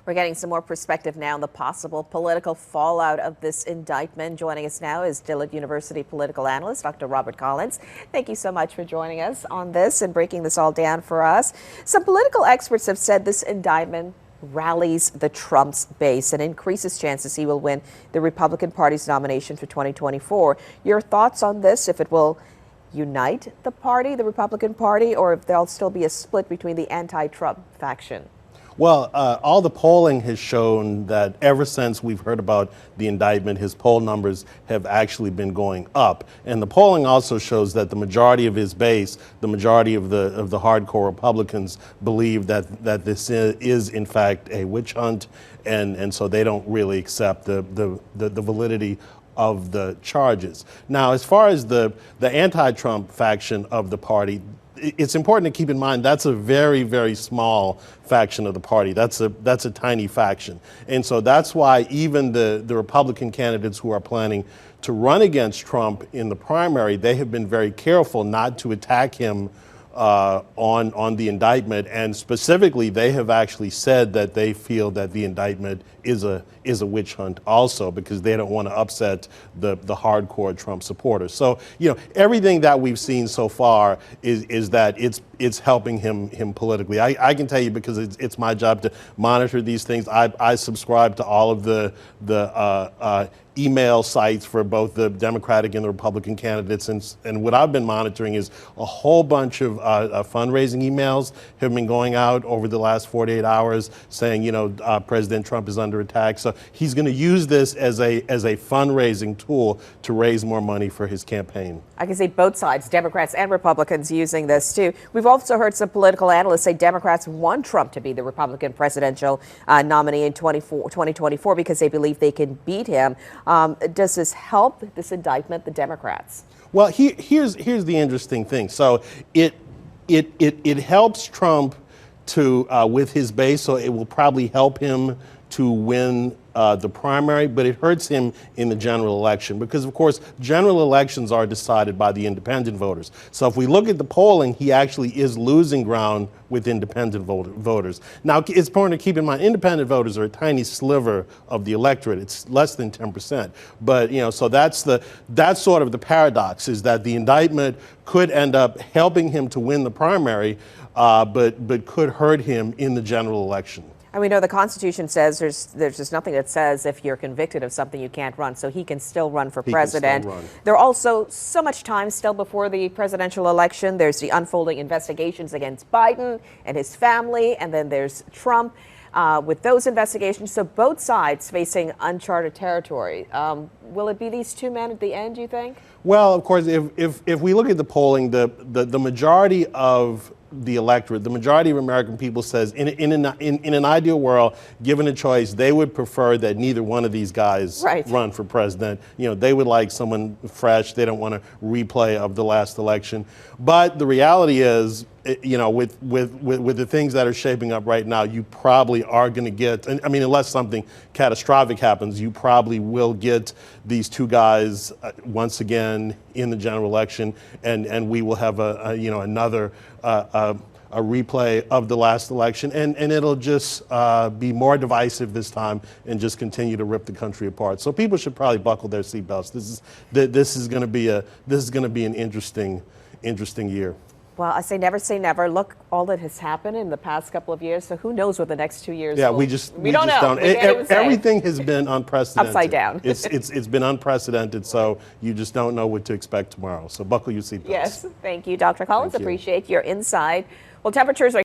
We're getting some more perspective now on the possible political fallout of this indictment. Joining us now is Dillard University political analyst, Dr. Robert Collins. Thank you so much for joining us on this and breaking this all down for us. Some political experts have said this indictment rallies the Trump's base and increases chances he will win the Republican Party's nomination for 2024. Your thoughts on this, if it will unite the party, the Republican Party, or if there'll still be a split between the anti-Trump faction? Well, all the polling has shown that ever since we've heard about the indictment, his poll numbers have actually been going up. And the polling also shows that the majority of his base, the majority of the hardcore Republicans, believe that this is in fact a witch hunt, and so they don't really accept the validity of the charges. Now, as far as the anti-Trump faction of the party, it's important to keep in mind that's a very, very small faction of the party. That's a tiny faction. And so that's why even the Republican candidates who are planning to run against Trump in the primary, they have been very careful not to attack him on the indictment, and specifically they have actually said that they feel that the indictment is a witch hunt also, because they don't want to upset the hardcore Trump supporters. So, you know, everything that we've seen so far is that it's helping him politically. I can tell you, because it's my job to monitor these things. I subscribe to all of the email sites for both the Democratic and the Republican candidates, and what I've been monitoring is a whole bunch of fundraising emails have been going out over the last 48 hours saying, you know, President Trump is under attack. So he's going to use this as a fundraising tool to raise more money for his campaign. I can see both sides, Democrats and Republicans, using this too. We've also heard some political analysts say Democrats want Trump to be the Republican presidential nominee in 2024 because they believe they can beat him. Does this help, this indictment, the Democrats? Well, here's the interesting thing. So it helps Trump to with his base, so it will probably help him to win the primary, but it hurts him in the general election because, of course, general elections are decided by the independent voters. So if we look at the polling, he actually is losing ground with independent voters. Now, it's important to keep in mind, independent voters are a tiny sliver of the electorate. It's less than 10%. But, you know, so that's sort of the paradox, is that the indictment could end up helping him to win the primary, but could hurt him in the general election. And we know the Constitution says there's just nothing that says if you're convicted of something you can't run, so he can still run for president. There are also so much time still before the presidential election. There's the unfolding investigations against Biden and his family, and then there's Trump with those investigations. So both sides facing uncharted territory. Will it be these two men at the end, you think? Well, of course, if we look at the polling, the majority of the electorate, the majority of American people says in an ideal world, given a choice, they would prefer that neither one of these guys run for president. You know, they would like someone fresh. They don't want a replay of the last election. But the reality is, you know, with the things that are shaping up right now, you probably are going to get, I mean, unless something catastrophic happens, you probably will get these two guys once again in the general election, and we will have another a replay of the last election, and it'll just be more divisive this time and just continue to rip the country apart. So people should probably buckle their seatbelts. This is going to be an interesting year. Well, I say never. Look, all that has happened in the past couple of years. So who knows what the next 2 years will. We don't know. Everything has been unprecedented. Upside down. It's been unprecedented. So you just don't know what to expect tomorrow. So buckle your seatbelts. Yes. Thank you, Dr. Collins. Appreciate your insight. Well, temperatures are